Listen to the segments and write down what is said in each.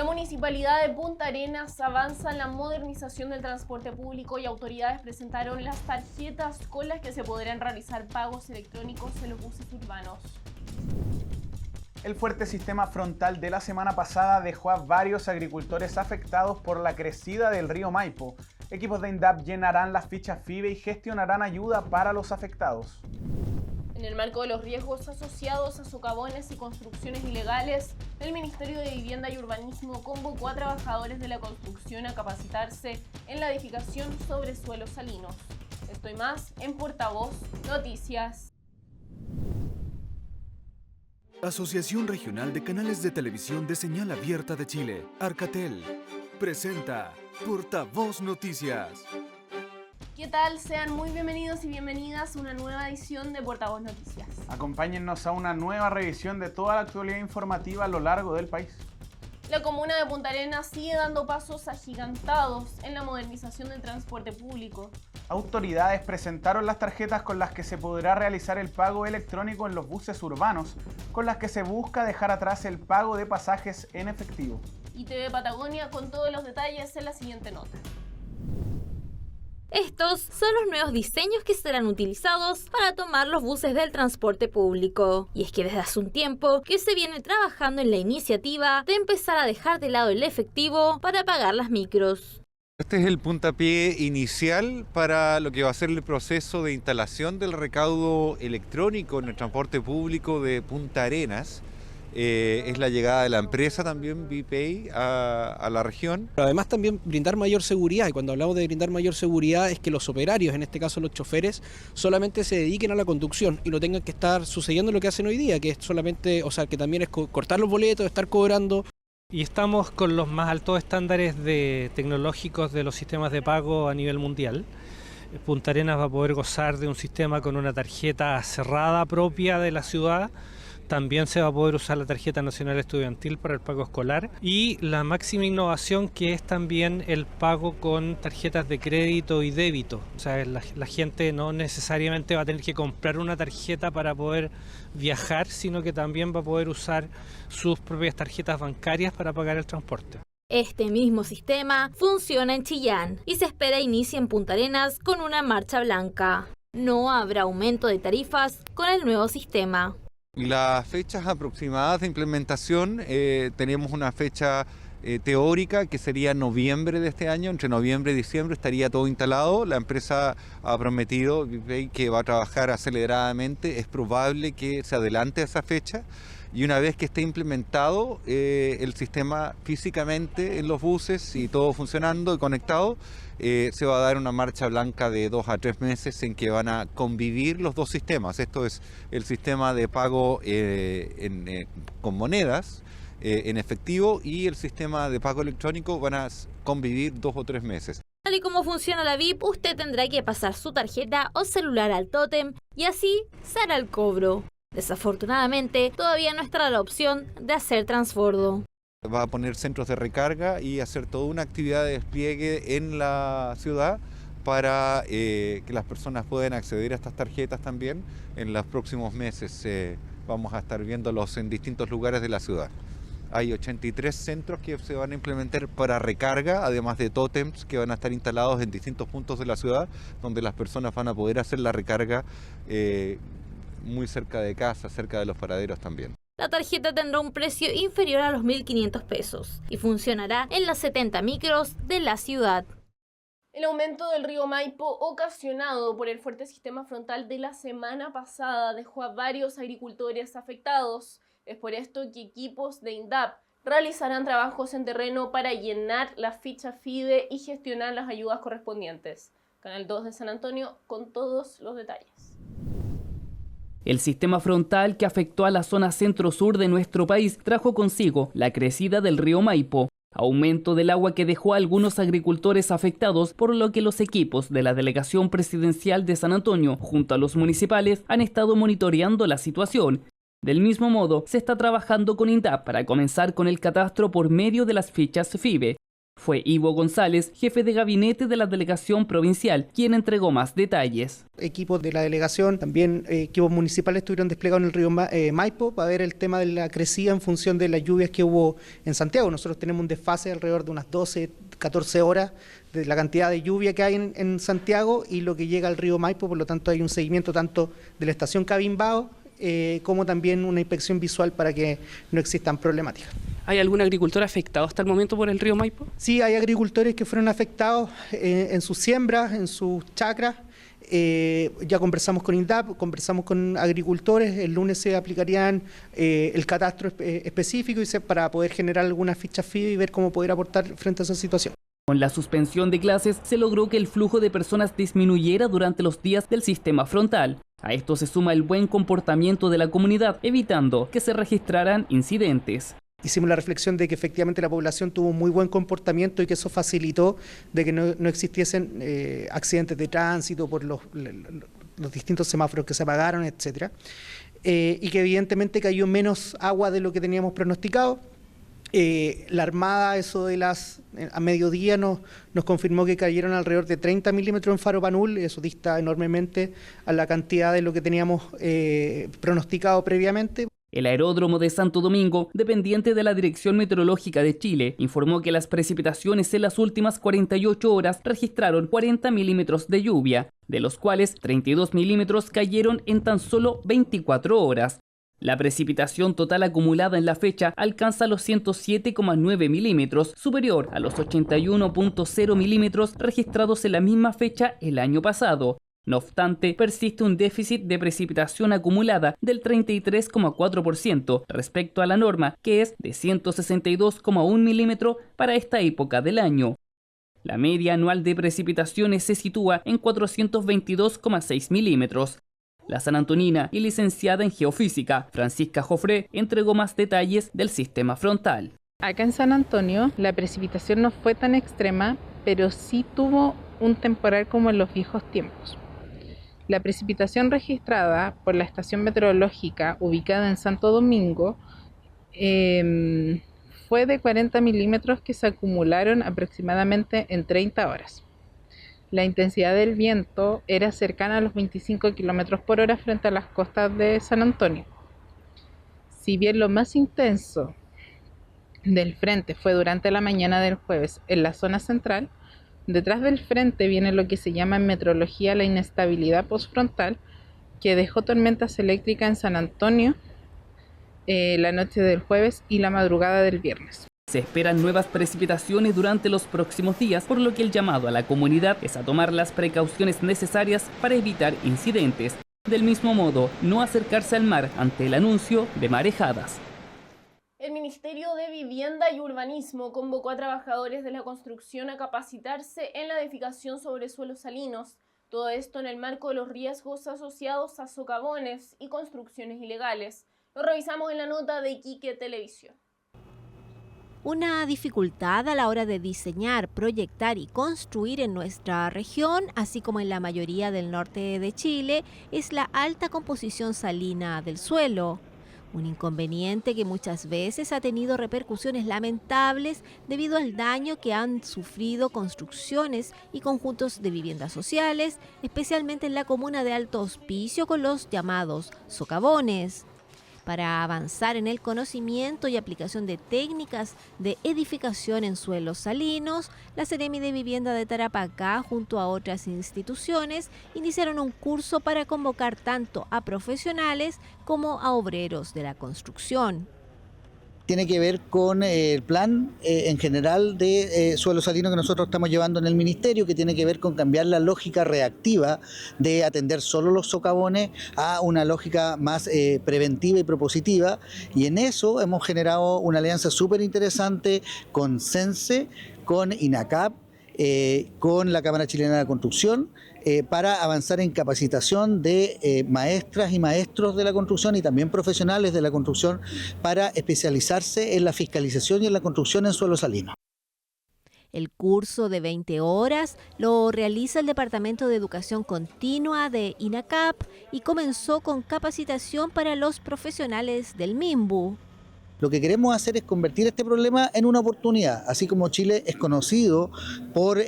La Municipalidad de Punta Arenas avanza en la modernización del transporte público y autoridades presentaron las tarjetas con las que se podrán realizar pagos electrónicos en los buses urbanos. El fuerte sistema frontal de la semana pasada dejó a varios agricultores afectados por la crecida del río Maipo. Equipos de INDAP llenarán las fichas FIBE y gestionarán ayuda para los afectados. En el marco de los riesgos asociados a socavones y construcciones ilegales, el Ministerio de Vivienda y Urbanismo convocó a trabajadores de la construcción a capacitarse en la edificación sobre suelos salinos. Esto y más en Portavoz Noticias. Asociación Regional de Canales de Televisión de Señal Abierta de Chile, Arcatel, presenta Portavoz Noticias. ¿Qué tal? Sean muy bienvenidos y bienvenidas a una nueva edición de Portavoz Noticias. Acompáñennos a una nueva revisión de toda la actualidad informativa a lo largo del país. La comuna de Punta Arenas sigue dando pasos agigantados en la modernización del transporte público. Autoridades presentaron las tarjetas con las que se podrá realizar el pago electrónico en los buses urbanos, con las que se busca dejar atrás el pago de pasajes en efectivo. Y TV Patagonia con todos los detalles en la siguiente nota. Estos son los nuevos diseños que serán utilizados para tomar los buses del transporte público. Y es que desde hace un tiempo que se viene trabajando en la iniciativa de empezar a dejar de lado el efectivo para pagar las micros. Este es el puntapié inicial para lo que va a ser el proceso de instalación del recaudo electrónico en el transporte público de Punta Arenas. Es la llegada de la empresa también, VPay, a la región. Pero además también brindar mayor seguridad, y cuando hablamos de brindar mayor seguridad es que los operarios, en este caso los choferes, solamente se dediquen a la conducción y no tengan que estar sucediendo lo que hacen hoy día, que es solamente, que también es cortar los boletos, estar cobrando. Y estamos con los más altos estándares tecnológicos de los sistemas de pago a nivel mundial. Punta Arenas va a poder gozar de un sistema con una tarjeta cerrada propia de la ciudad. También se va a poder usar la tarjeta nacional estudiantil para el pago escolar y la máxima innovación, que es también el pago con tarjetas de crédito y débito. O sea, la gente no necesariamente va a tener que comprar una tarjeta para poder viajar, sino que también va a poder usar sus propias tarjetas bancarias para pagar el transporte. Este mismo sistema funciona en Chillán y se espera inicie en Punta Arenas con una marcha blanca. No habrá aumento de tarifas con el nuevo sistema. Las fechas aproximadas de implementación, tenemos una fecha teórica que sería noviembre de este año. Entre noviembre y diciembre estaría todo instalado. La empresa ha prometido que va a trabajar aceleradamente. Es probable que se adelante a esa fecha. Y una vez que esté implementado el sistema físicamente en los buses y todo funcionando y conectado, se va a dar una marcha blanca de 2 a 3 meses en que van a convivir los dos sistemas. Esto es el sistema de pago con monedas en efectivo y el sistema de pago electrónico van a convivir 2 o 3 meses. Tal y como funciona la VIP, usted tendrá que pasar su tarjeta o celular al tótem y así se hará el cobro. Desafortunadamente, todavía no estará la opción de hacer transbordo. Va a poner centros de recarga y hacer toda una actividad de despliegue en la ciudad para que las personas puedan acceder a estas tarjetas también. En los próximos meses vamos a estar viéndolos en distintos lugares de la ciudad. Hay 83 centros que se van a implementar para recarga, además de tótems que van a estar instalados en distintos puntos de la ciudad, donde las personas van a poder hacer la recarga muy cerca de casa, cerca de los paraderos también. La tarjeta tendrá un precio inferior a los 1.500 pesos y funcionará en las 70 micros de la ciudad. El aumento del río Maipo, ocasionado por el fuerte sistema frontal de la semana pasada, dejó a varios agricultores afectados. Es por esto que equipos de INDAP realizarán trabajos en terreno para llenar la ficha FIDE y gestionar las ayudas correspondientes. Canal 2 de San Antonio con todos los detalles. El sistema frontal que afectó a la zona centro-sur de nuestro país trajo consigo la crecida del río Maipo, aumento del agua que dejó a algunos agricultores afectados, por lo que los equipos de la Delegación Presidencial de San Antonio, junto a los municipales, han estado monitoreando la situación. Del mismo modo, se está trabajando con INDAP para comenzar con el catastro por medio de las fichas FIBE. Fue Ivo González, jefe de gabinete de la delegación provincial, quien entregó más detalles. Equipos de la delegación, también equipos municipales estuvieron desplegados en el río Maipo para ver el tema de la crecida en función de las lluvias que hubo en Santiago. Nosotros tenemos un desfase de alrededor de unas 12, 14 horas de la cantidad de lluvia que hay en Santiago y lo que llega al río Maipo, por lo tanto hay un seguimiento tanto de la estación Cabimbao como también una inspección visual para que no existan problemáticas. ¿Hay algún agricultor afectado hasta el momento por el río Maipo? Sí, hay agricultores que fueron afectados en sus siembras, en sus chacras. Ya conversamos con INDAP, conversamos con agricultores, el lunes se aplicarían el catastro específico para poder generar algunas fichas FIBE y ver cómo poder aportar frente a esa situación. Con la suspensión de clases se logró que el flujo de personas disminuyera durante los días del sistema frontal. A esto se suma el buen comportamiento de la comunidad, evitando que se registraran incidentes. Hicimos la reflexión de que efectivamente la población tuvo un muy buen comportamiento y que eso facilitó de que no existiesen accidentes de tránsito por los distintos semáforos que se apagaron, etcétera. Y que evidentemente cayó menos agua de lo que teníamos pronosticado. La Armada, eso de a mediodía nos confirmó que cayeron alrededor de 30 milímetros en Faro Panul, eso dista enormemente a la cantidad de lo que teníamos pronosticado previamente. El aeródromo de Santo Domingo, dependiente de la Dirección Meteorológica de Chile, informó que las precipitaciones en las últimas 48 horas registraron 40 milímetros de lluvia, de los cuales 32 milímetros cayeron en tan solo 24 horas. La precipitación total acumulada en la fecha alcanza los 107,9 milímetros, superior a los 81,0 milímetros registrados en la misma fecha el año pasado. No obstante, persiste un déficit de precipitación acumulada del 33,4% respecto a la norma, que es de 162,1 milímetros para esta época del año. La media anual de precipitaciones se sitúa en 422,6 milímetros. La sanantonina y licenciada en geofísica, Francisca Jofré, entregó más detalles del sistema frontal. Acá en San Antonio la precipitación no fue tan extrema, pero sí tuvo un temporal como en los viejos tiempos. La precipitación registrada por la estación meteorológica ubicada en Santo Domingo fue de 40 milímetros que se acumularon aproximadamente en 30 horas. La intensidad del viento era cercana a los 25 kilómetros por hora frente a las costas de San Antonio. Si bien lo más intenso del frente fue durante la mañana del jueves en la zona central, detrás del frente viene lo que se llama en meteorología la inestabilidad postfrontal, que dejó tormentas eléctricas en San Antonio la noche del jueves y la madrugada del viernes. Se esperan nuevas precipitaciones durante los próximos días, por lo que el llamado a la comunidad es a tomar las precauciones necesarias para evitar incidentes. Del mismo modo, no acercarse al mar ante el anuncio de marejadas. El Ministerio de Vivienda y Urbanismo convocó a trabajadores de la construcción a capacitarse en la edificación sobre suelos salinos. Todo esto en el marco de los riesgos asociados a socavones y construcciones ilegales. Lo revisamos en la nota de Iquique Televisión. Una dificultad a la hora de diseñar, proyectar y construir en nuestra región, así como en la mayoría del norte de Chile, es la alta composición salina del suelo. Un inconveniente que muchas veces ha tenido repercusiones lamentables debido al daño que han sufrido construcciones y conjuntos de viviendas sociales, especialmente en la comuna de Alto Hospicio con los llamados socavones. Para avanzar en el conocimiento y aplicación de técnicas de edificación en suelos salinos, la Seremi de Vivienda de Tarapacá, junto a otras instituciones, iniciaron un curso para convocar tanto a profesionales como a obreros de la construcción. Tiene que ver con el plan en general de suelo salino que nosotros estamos llevando en el ministerio, que tiene que ver con cambiar la lógica reactiva de atender solo los socavones a una lógica más preventiva y propositiva, y en eso hemos generado una alianza súper interesante con CENSE, con INACAP, con la Cámara Chilena de Construcción, para avanzar en capacitación de maestras y maestros de la construcción y también profesionales de la construcción para especializarse en la fiscalización y en la construcción en suelo salino. El curso de 20 horas lo realiza el Departamento de Educación Continua de INACAP y comenzó con capacitación para los profesionales del MIMBU. Lo que queremos hacer es convertir este problema en una oportunidad, así como Chile es conocido por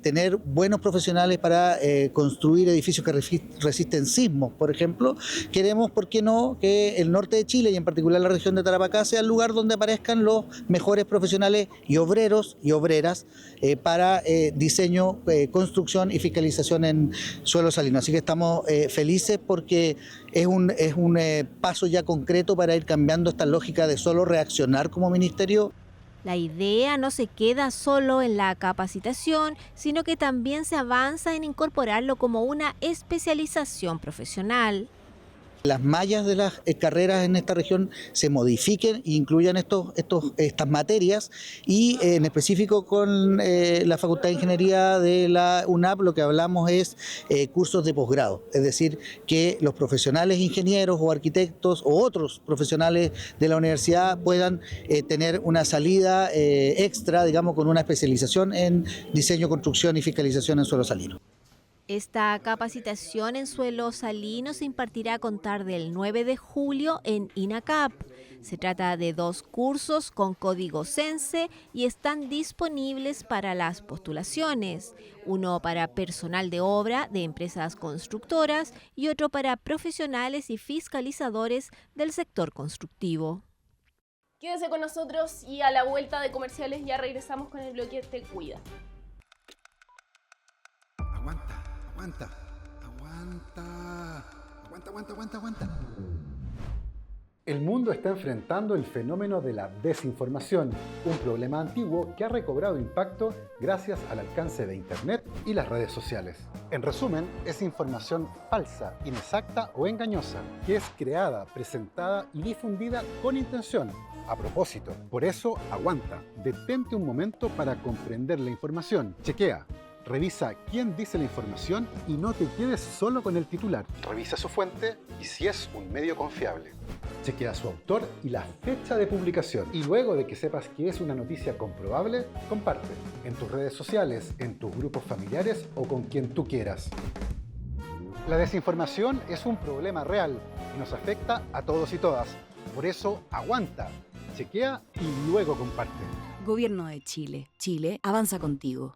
tener buenos profesionales para construir edificios que resisten sismos, por ejemplo, queremos, ¿por qué no?, que el norte de Chile y en particular la región de Tarapacá sea el lugar donde aparezcan los mejores profesionales y obreros y obreras para diseño, construcción y fiscalización en suelo salino. Así que estamos felices porque es un paso ya concreto para ir cambiando esta lógica de solo reaccionar como ministerio. La idea no se queda solo en la capacitación, sino que también se avanza en incorporarlo como una especialización profesional. Las mallas de las carreras en esta región se modifiquen e incluyan estas materias y en específico con la Facultad de Ingeniería de la UNAP lo que hablamos es cursos de posgrado, es decir, que los profesionales ingenieros o arquitectos o otros profesionales de la universidad puedan tener una salida extra, digamos, con una especialización en diseño, construcción y fiscalización en suelo salino. Esta capacitación en suelo salino se impartirá a contar del 9 de julio en INACAP. Se trata de 2 cursos con código CENSE y están disponibles para las postulaciones. Uno para personal de obra de empresas constructoras y otro para profesionales y fiscalizadores del sector constructivo. Quédese con nosotros y a la vuelta de comerciales ya regresamos con el bloque Te Cuida. Aguanta. El mundo está enfrentando el fenómeno de la desinformación, un problema antiguo que ha recobrado impacto gracias al alcance de Internet y las redes sociales. En resumen, es información falsa, inexacta o engañosa, que es creada, presentada y difundida con intención, a propósito. Por eso, aguanta, detente un momento para comprender la información, chequea. Revisa quién dice la información y no te quedes solo con el titular. Revisa su fuente y si es un medio confiable. Chequea su autor y la fecha de publicación. Y luego de que sepas que es una noticia comprobable, comparte en tus redes sociales, en tus grupos familiares o con quien tú quieras. La desinformación es un problema real y nos afecta a todos y todas. Por eso, aguanta, chequea y luego comparte. Gobierno de Chile. Chile avanza contigo.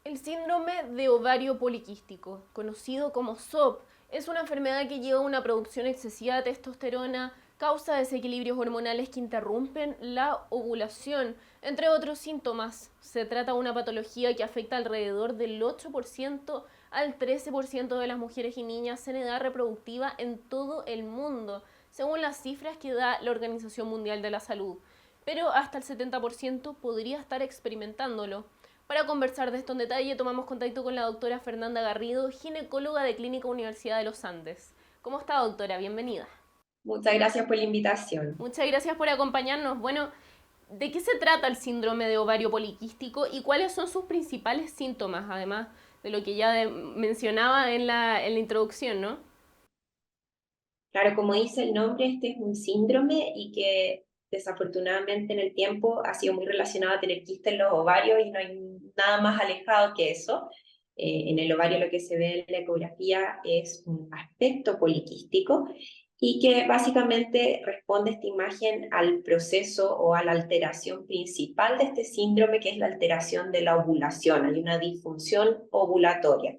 El síndrome de ovario poliquístico, conocido como SOP, es una enfermedad que lleva a una producción excesiva de testosterona, causa desequilibrios hormonales que interrumpen la ovulación, entre otros síntomas. Se trata de una patología que afecta alrededor del 8% al 13% de las mujeres y niñas en edad reproductiva en todo el mundo, según las cifras que da la Organización Mundial de la Salud. Pero hasta el 70% podría estar experimentándolo. Para conversar de esto en detalle, tomamos contacto con la doctora Fernanda Garrido, ginecóloga de Clínica Universidad de los Andes. ¿Cómo está, doctora? Bienvenida. Muchas gracias por la invitación. Muchas gracias por acompañarnos. Bueno, ¿de qué se trata el síndrome de ovario poliquístico y cuáles son sus principales síntomas, además de lo que ya mencionaba en la introducción, ¿no? Claro, como dice el nombre, este es un síndrome y que desafortunadamente en el tiempo ha sido muy relacionado a tener quistes en los ovarios y no hay nada más alejado que eso. En el ovario lo que se ve en la ecografía es un aspecto poliquístico y que básicamente responde esta imagen al proceso o a la alteración principal de este síndrome, que es la alteración de la ovulación. Hay una disfunción ovulatoria.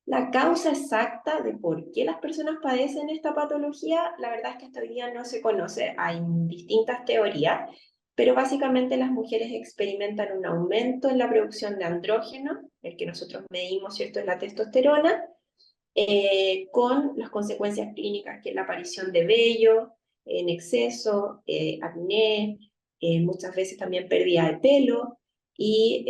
La causa exacta de por qué las personas padecen esta patología, la verdad es que hasta hoy día no se conoce. Hay distintas teorías, pero básicamente las mujeres experimentan un aumento en la producción de andrógeno, el que nosotros medimos, ¿cierto?, es la testosterona, con las consecuencias clínicas que es la aparición de vello en exceso, acné, muchas veces también pérdida de pelo, y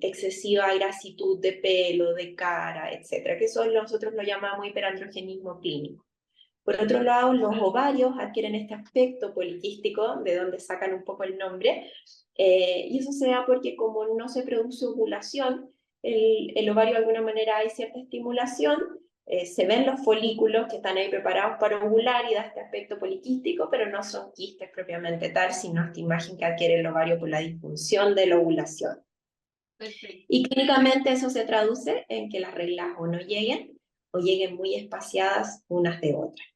excesiva grasitud de pelo, de cara, etcétera, que eso nosotros lo llamamos hiperandrogenismo clínico. Por otro lado, los ovarios adquieren este aspecto poliquístico, de donde sacan un poco el nombre, y eso se da porque como no se produce ovulación, el ovario de alguna manera hay cierta estimulación, se ven los folículos que están ahí preparados para ovular y da este aspecto poliquístico, pero no son quistes propiamente tal, sino esta imagen que adquiere el ovario por la disfunción de la ovulación. Perfecto. Y clínicamente eso se traduce en que las reglas o no lleguen, o lleguen muy espaciadas unas de otras.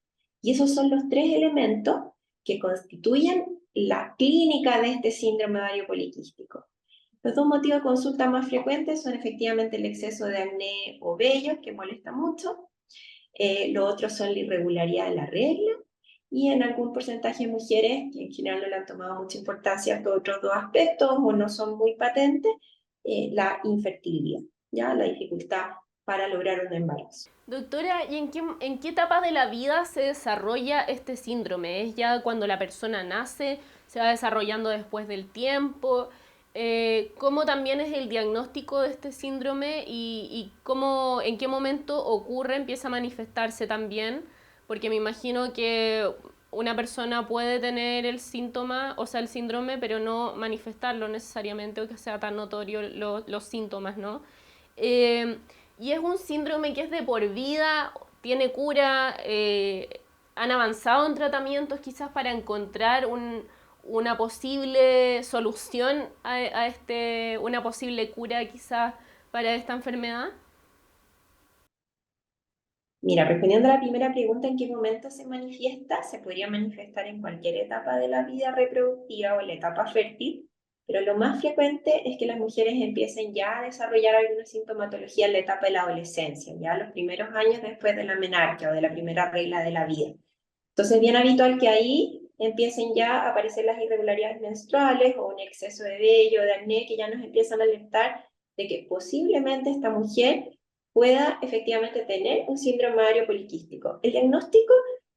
Y esos son los tres elementos que constituyen la clínica de este síndrome ovario poliquístico. Los dos motivos de consulta más frecuentes son efectivamente el exceso de acné o vellos, que molesta mucho. Los otros son la irregularidad de la regla, y en algún porcentaje de mujeres, que en general no le han tomado mucha importancia a estos otros dos aspectos o no son muy patentes, la infertilidad, ¿ya? La dificultad para lograr un embarazo. Doctora, ¿y en qué etapa de la vida se desarrolla este síndrome? ¿Es ya cuando la persona nace? ¿Se va desarrollando después del tiempo? ¿Cómo también es el diagnóstico de este síndrome y en qué momento ocurre, empieza a manifestarse también? Porque me imagino que una persona puede tener el síntoma, o sea, el síndrome, pero no manifestarlo necesariamente o que sea tan notorio los síntomas, ¿no? Y es un síndrome que es de por vida, tiene cura, han avanzado en tratamientos quizás para encontrar una posible solución una posible cura quizás para esta enfermedad. Mira, respondiendo a la primera pregunta, ¿en qué momento se manifiesta? Se podría manifestar en cualquier etapa de la vida reproductiva o en la etapa fértil, pero lo más frecuente es que las mujeres empiecen ya a desarrollar alguna sintomatología en la etapa de la adolescencia, ya los primeros años después de la menarquia o de la primera regla de la vida. Entonces es bien habitual que ahí empiecen ya a aparecer las irregularidades menstruales o un exceso de vello, de acné, que ya nos empiezan a alertar de que posiblemente esta mujer pueda efectivamente tener un síndrome ovario poliquístico. El diagnóstico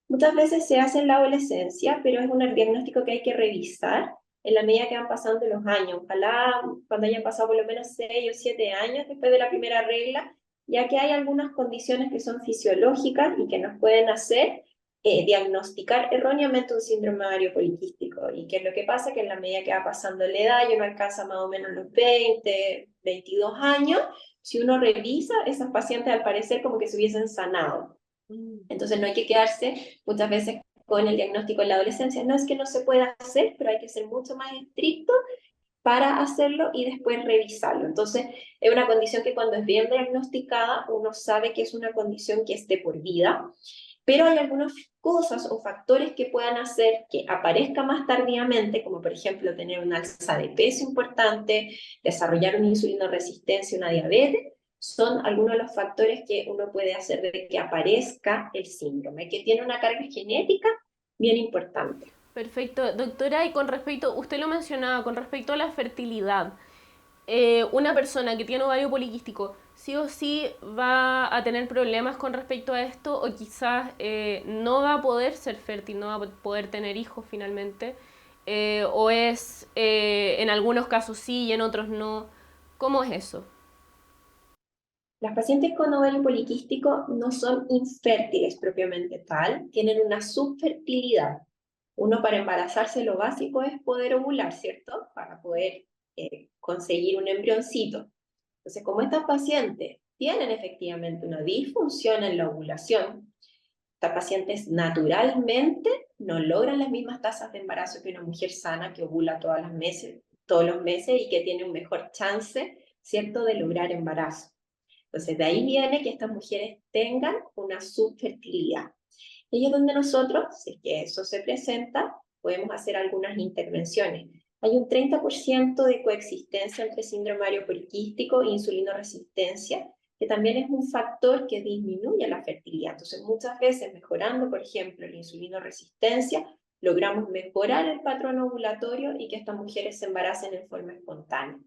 muchas veces se hace en la adolescencia, pero es un diagnóstico que hay que revisar en la medida que van pasando los años. Ojalá cuando hayan pasado por lo menos 6 o 7 años después de la primera regla, ya que hay algunas condiciones que son fisiológicas y que nos pueden hacer diagnosticar erróneamente un síndrome ovario poliquístico. ¿Y qué es lo que pasa? Que en la medida que va pasando la edad, y uno alcanza más o menos los 20, 22 años, si uno revisa, esas pacientes al parecer como que se hubiesen sanado. Entonces no hay que quedarse muchas veces con el diagnóstico en la adolescencia. No es que no se pueda hacer, pero hay que ser mucho más estricto para hacerlo y después revisarlo. Entonces es una condición que cuando es bien diagnosticada, uno sabe que es una condición que es de por vida, pero hay algunas cosas o factores que puedan hacer que aparezca más tardíamente, como por ejemplo tener un alza de peso importante, desarrollar una insulinoresistencia, una diabetes, son algunos de los factores que uno puede hacer de que aparezca el síndrome, que tiene una carga genética bien importante. Perfecto. Doctora, y con respecto, usted lo mencionaba, con respecto a la fertilidad, una persona que tiene ovario poliquístico, sí o sí va a tener problemas con respecto a esto, o quizás no va a poder ser fértil, no va a poder tener hijos finalmente, o es en algunos casos sí y en otros no. ¿Cómo es eso? Las pacientes con ovario poliquístico no son infértiles propiamente tal, tienen una subfertilidad. Uno, para embarazarse lo básico es poder ovular, ¿cierto? Para poder conseguir un embrioncito. Entonces, como estas pacientes tienen efectivamente una disfunción en la ovulación, estas pacientes naturalmente no logran las mismas tasas de embarazo que una mujer sana que ovula todos los meses y que tiene un mejor chance, ¿cierto?, de lograr embarazo. Entonces, de ahí viene que estas mujeres tengan una subfertilidad. Y es donde nosotros, si es que eso se presenta, podemos hacer algunas intervenciones. Hay un 30% de coexistencia entre síndrome ovario poliquístico e insulinoresistencia, que también es un factor que disminuye la fertilidad. Entonces, muchas veces mejorando, por ejemplo, la insulinoresistencia, logramos mejorar el patrón ovulatorio y que estas mujeres se embaracen en forma espontánea.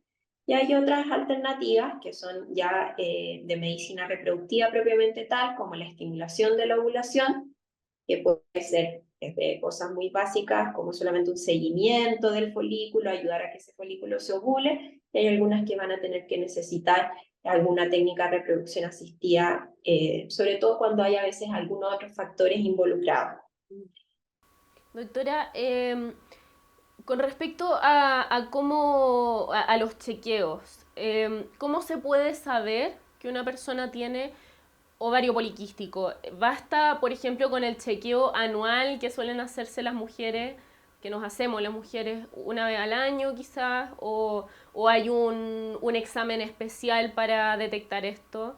Y hay otras alternativas que son ya de medicina reproductiva propiamente tal, como la estimulación de la ovulación, que puede ser desde cosas muy básicas como solamente un seguimiento del folículo, ayudar a que ese folículo se ovule, y hay algunas que van a tener que necesitar alguna técnica de reproducción asistida, sobre todo cuando hay a veces algunos otros factores involucrados. Doctora, con respecto a los chequeos, ¿cómo se puede saber que una persona tiene ovario poliquístico? ¿Basta, por ejemplo, con el chequeo anual que suelen hacerse las mujeres, que nos hacemos las mujeres una vez al año quizás, o hay un examen especial para detectar esto?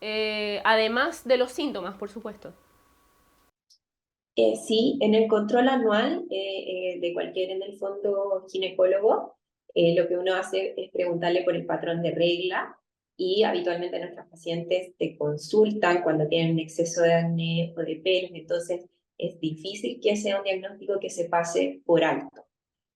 además de los síntomas, por supuesto. Sí, en el control anual de cualquier, en el fondo, ginecólogo, lo que uno hace es preguntarle por el patrón de regla y habitualmente nuestros pacientes te consultan cuando tienen un exceso de acné o de pelos, entonces es difícil que sea un diagnóstico que se pase por alto.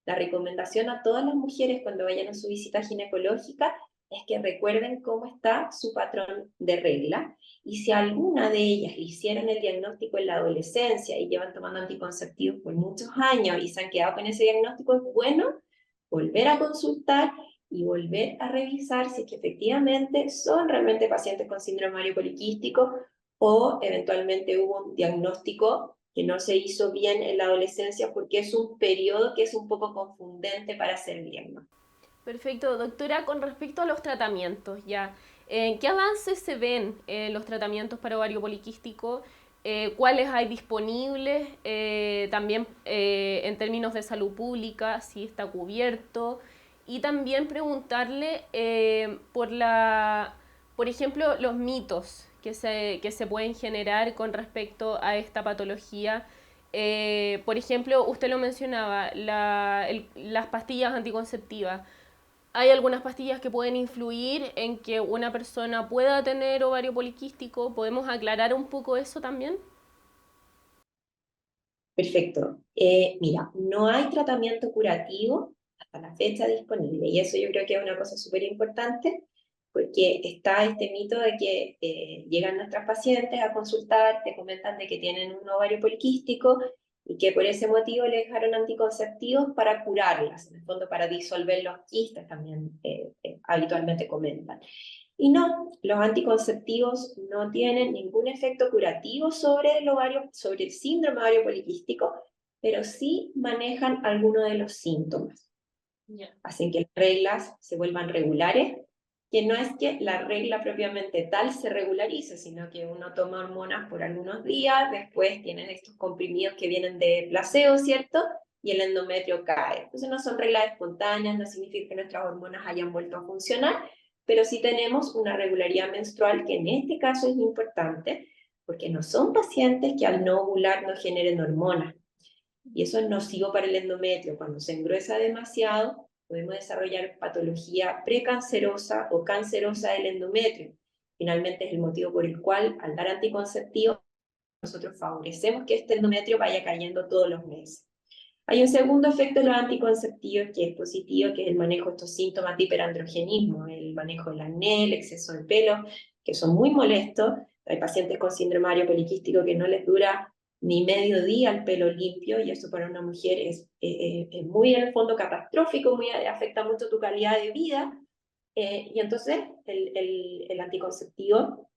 La recomendación a todas las mujeres cuando vayan a su visita ginecológica es que recuerden cómo está su patrón de regla y si a alguna de ellas le hicieron el diagnóstico en la adolescencia y llevan tomando anticonceptivos por muchos años y se han quedado con ese diagnóstico, es bueno volver a consultar y volver a revisar si es que efectivamente son realmente pacientes con síndrome ovario poliquístico o eventualmente hubo un diagnóstico que no se hizo bien en la adolescencia porque es un periodo que es un poco confundente para hacer el diagnóstico. Perfecto, doctora, con respecto a los tratamientos, ya, ¿qué avances se ven en los tratamientos para ovario poliquístico? ¿Cuáles hay disponibles? También en términos de salud pública, si está cubierto. Y también preguntarle por ejemplo, los mitos que se pueden generar con respecto a esta patología. Por ejemplo, usted lo mencionaba, las pastillas anticonceptivas. ¿Hay algunas pastillas que pueden influir en que una persona pueda tener ovario poliquístico? ¿Podemos aclarar un poco eso también? Perfecto. Mira, no hay tratamiento curativo hasta la fecha disponible y eso yo creo que es una cosa súper importante porque está este mito de que llegan nuestras pacientes a consultar, te comentan de que tienen un ovario poliquístico y que por ese motivo le dejaron anticonceptivos para curarlas, en el fondo para disolver los quistes también habitualmente comentan. Y no, los anticonceptivos no tienen ningún efecto curativo sobre el ovario, sobre el síndrome ovario poliquístico, pero sí manejan algunos de los síntomas. Hacen que las reglas se vuelvan regulares, que no es que la regla propiamente tal se regularice, sino que uno toma hormonas por algunos días, después tienen estos comprimidos que vienen de placebo, ¿cierto? Y el endometrio cae. Entonces no son reglas espontáneas, no significa que nuestras hormonas hayan vuelto a funcionar, pero sí tenemos una regularidad menstrual que en este caso es importante, porque no son pacientes que al no ovular no generen hormonas. Y eso es nocivo para el endometrio. Cuando se engruesa demasiado, podemos desarrollar patología precancerosa o cancerosa del endometrio. Finalmente es el motivo por el cual al dar anticonceptivos nosotros favorecemos que este endometrio vaya cayendo todos los meses. Hay un segundo efecto de los anticonceptivos que es positivo, que es el manejo de estos síntomas de hiperandrogenismo, el manejo del acné, el exceso de pelo, que son muy molestos. Hay pacientes con síndrome ovario poliquístico que no les dura ni medio día el pelo limpio, y eso para una mujer es muy en el fondo catastrófico, afecta mucho tu calidad de vida, y entonces el anticonceptivo,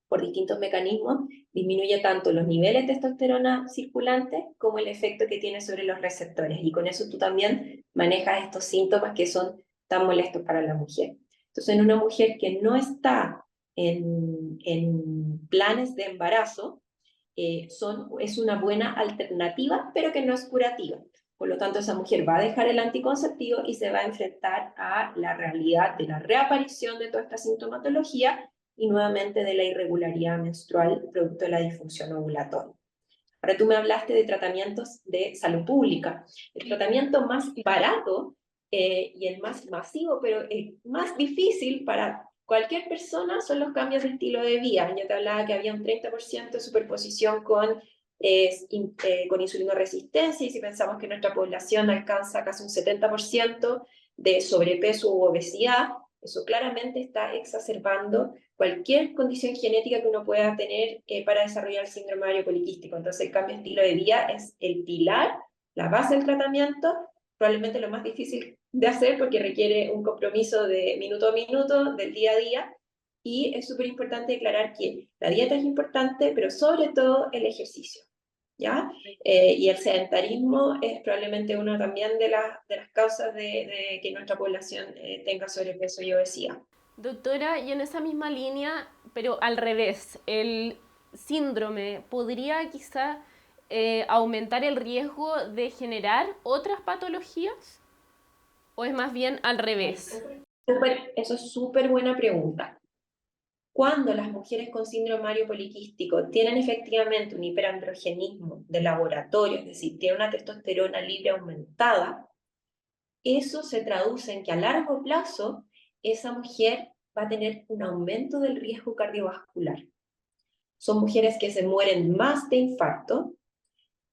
por distintos mecanismos, disminuye tanto los niveles de testosterona circulante como el efecto que tiene sobre los receptores, y con eso tú también manejas estos síntomas que son tan molestos para la mujer. Entonces en una mujer que no está en planes de embarazo, es una buena alternativa, pero que no es curativa. Por lo tanto, esa mujer va a dejar el anticonceptivo y se va a enfrentar a la realidad de la reaparición de toda esta sintomatología y nuevamente de la irregularidad menstrual producto de la disfunción ovulatoria. Ahora tú me hablaste de tratamientos de salud pública. El tratamiento más barato y el más masivo, pero el más difícil para cualquier persona son los cambios de estilo de vida. Yo te hablaba que había un 30% de superposición con insulinoresistencia, y si pensamos que nuestra población alcanza casi un 70% de sobrepeso u obesidad, eso claramente está exacerbando cualquier condición genética que uno pueda tener para desarrollar el síndrome ovario poliquístico. Entonces el cambio de estilo de vida es el pilar, la base del tratamiento, probablemente lo más difícil de hacer porque requiere un compromiso de minuto a minuto, del día a día, y es súper importante declarar que la dieta es importante, pero sobre todo el ejercicio, ¿ya? Y el sedentarismo es probablemente una también de las causas de que nuestra población tenga sobrepeso y obesidad. Doctora, y en esa misma línea, pero al revés, ¿el síndrome podría quizá aumentar el riesgo de generar otras patologías? ¿O es más bien al revés? Eso es súper buena pregunta. cuando las mujeres con síndrome ovario poliquístico tienen efectivamente un hiperandrogenismo de laboratorio, es decir, tienen una testosterona libre aumentada, eso se traduce en que a largo plazo esa mujer va a tener un aumento del riesgo cardiovascular. Son mujeres que se mueren más de infarto,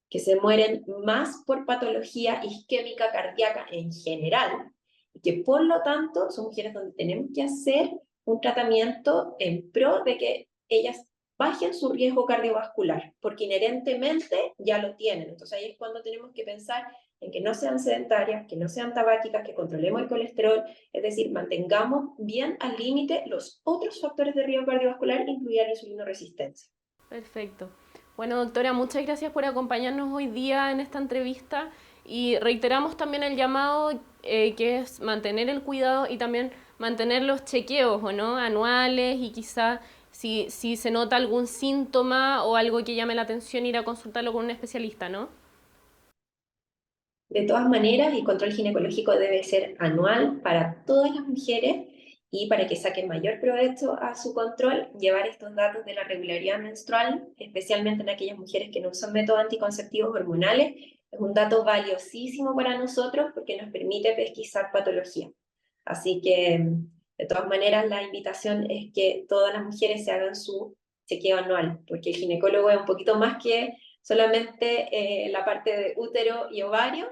que se mueren más por patología isquémica cardíaca en general, y que por lo tanto son mujeres donde tenemos que hacer un tratamiento en pro de que ellas bajen su riesgo cardiovascular, porque inherentemente ya lo tienen. Entonces ahí es cuando tenemos que pensar en que no sean sedentarias, que no sean tabáquicas, que controlemos el colesterol, es decir, mantengamos bien al límite los otros factores de riesgo cardiovascular, incluida la insulinoresistencia. Perfecto. Bueno, doctora, muchas gracias por acompañarnos hoy día en esta entrevista y reiteramos también el llamado que es mantener el cuidado y también mantener los chequeos, ¿o no?, anuales, y quizá si se nota algún síntoma o algo que llame la atención, ir a consultarlo con un especialista, ¿no? De todas maneras, el control ginecológico debe ser anual para todas las mujeres, y para que saquen mayor provecho a su control, llevar estos datos de la regularidad menstrual, especialmente en aquellas mujeres que no usan métodos anticonceptivos hormonales, es un dato valiosísimo para nosotros porque nos permite pesquisar patología. Así que, de todas maneras, la invitación es que todas las mujeres se hagan su chequeo anual, porque el ginecólogo es un poquito más que solamente la parte de útero y ovario,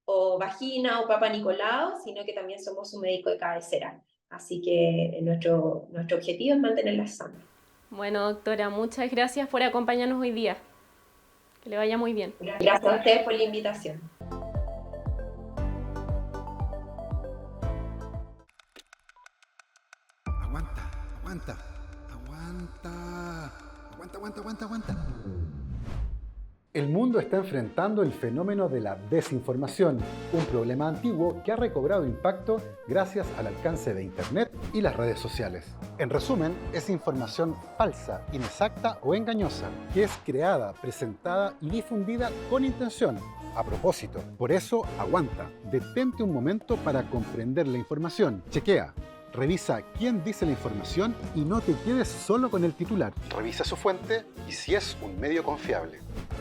o vagina o Papa Nicolau, sino que también somos su médico de cabecera. Así que nuestro objetivo es mantenerlas sanas. Bueno, doctora, muchas gracias por acompañarnos hoy día. Que le vaya muy bien. Gracias a ustedes por la invitación. Aguanta. El mundo está enfrentando el fenómeno de la desinformación, un problema antiguo que ha recobrado impacto gracias al alcance de Internet y las redes sociales. En resumen, es información falsa, inexacta o engañosa, que es creada, presentada y difundida con intención, a propósito. Por eso, aguanta, detente un momento para comprender la información. Chequea. Revisa quién dice la información y no te quedes solo con el titular. Revisa su fuente y si es un medio confiable.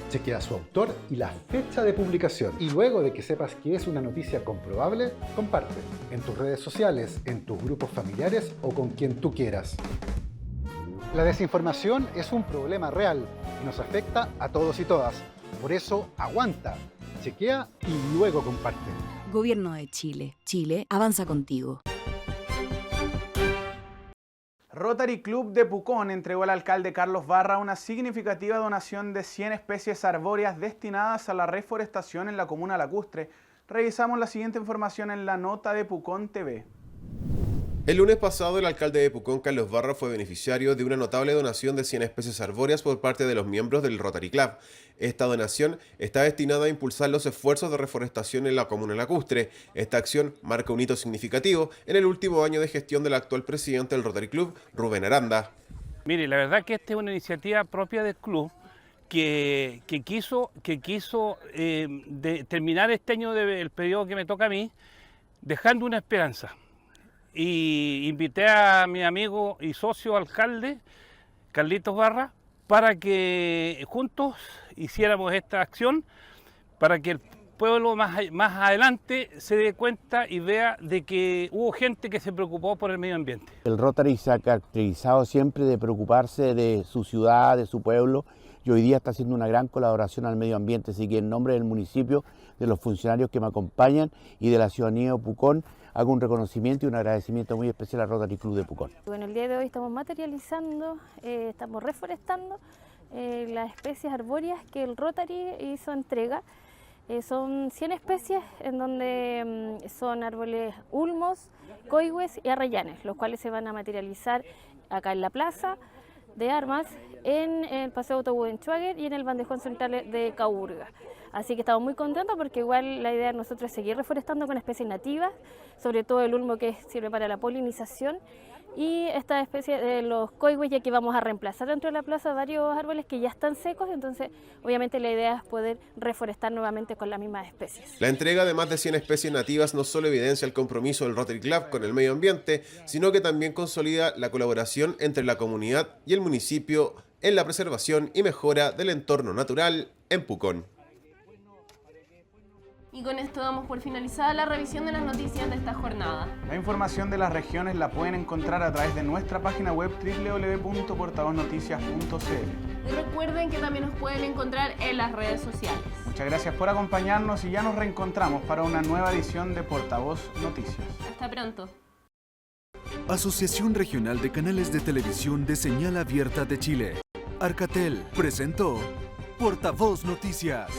Chequea su autor y la fecha de publicación. Y luego de que sepas que es una noticia comprobable, comparte en tus redes sociales, en tus grupos familiares o con quien tú quieras. La desinformación es un problema real y nos afecta a todos y todas. Por eso, aguanta, chequea y luego comparte. Gobierno de Chile. Chile avanza contigo. Rotary Club de Pucón entregó al alcalde Carlos Barra una significativa donación de 100 especies arbóreas destinadas a la reforestación en la comuna lacustre. Revisamos la siguiente información en la nota de Pucón TV. El lunes pasado, el alcalde de Pucón, Carlos Barra, fue beneficiario de una notable donación de 100 especies arbóreas por parte de los miembros del Rotary Club. Esta donación está destinada a impulsar los esfuerzos de reforestación en la comuna lacustre. Esta acción marca un hito significativo en el último año de gestión del actual presidente del Rotary Club, Rubén Aranda. Mire, la verdad que esta es una iniciativa propia del club que quiso terminar este año del periodo que me toca a mí, dejando una esperanza. Y invité a mi amigo y socio alcalde, Carlitos Barra, para que juntos hiciéramos esta acción, para que el pueblo más adelante se dé cuenta y vea de que hubo gente que se preocupó por el medio ambiente. El Rotary se ha caracterizado siempre de preocuparse de su ciudad, de su pueblo, y hoy día está haciendo una gran colaboración al medio ambiente, así que en nombre del municipio, de los funcionarios que me acompañan y de la ciudadanía de Pucón, hago un reconocimiento y un agradecimiento muy especial al Rotary Club de Pucón. Bueno, el día de hoy estamos materializando, estamos reforestando las especies arbóreas que el Rotary hizo entrega. Son 100 especies en donde son árboles ulmos, coigües y arrayanes, los cuales se van a materializar acá en la Plaza de Armas, en el Paseo Autobuenchuager y en el Bandejón Central de Caburga. Así que estamos muy contentos porque igual la idea de nosotros es seguir reforestando con especies nativas, sobre todo el ulmo que sirve para la polinización, y esta especie de los coigües, ya que vamos a reemplazar dentro de la plaza varios árboles que ya están secos, entonces obviamente la idea es poder reforestar nuevamente con las mismas especies. La entrega de más de 100 especies nativas no solo evidencia el compromiso del Rotary Club con el medio ambiente, sino que también consolida la colaboración entre la comunidad y el municipio en la preservación y mejora del entorno natural en Pucón. Y con esto damos por finalizada la revisión de las noticias de esta jornada. La información de las regiones la pueden encontrar a través de nuestra página web www.portavoznoticias.cl. Y recuerden que también nos pueden encontrar en las redes sociales. Muchas gracias por acompañarnos y ya nos reencontramos para una nueva edición de Portavoz Noticias. Hasta pronto. Asociación Regional de Canales de Televisión de Señal Abierta de Chile. Arcatel presentó Portavoz Noticias.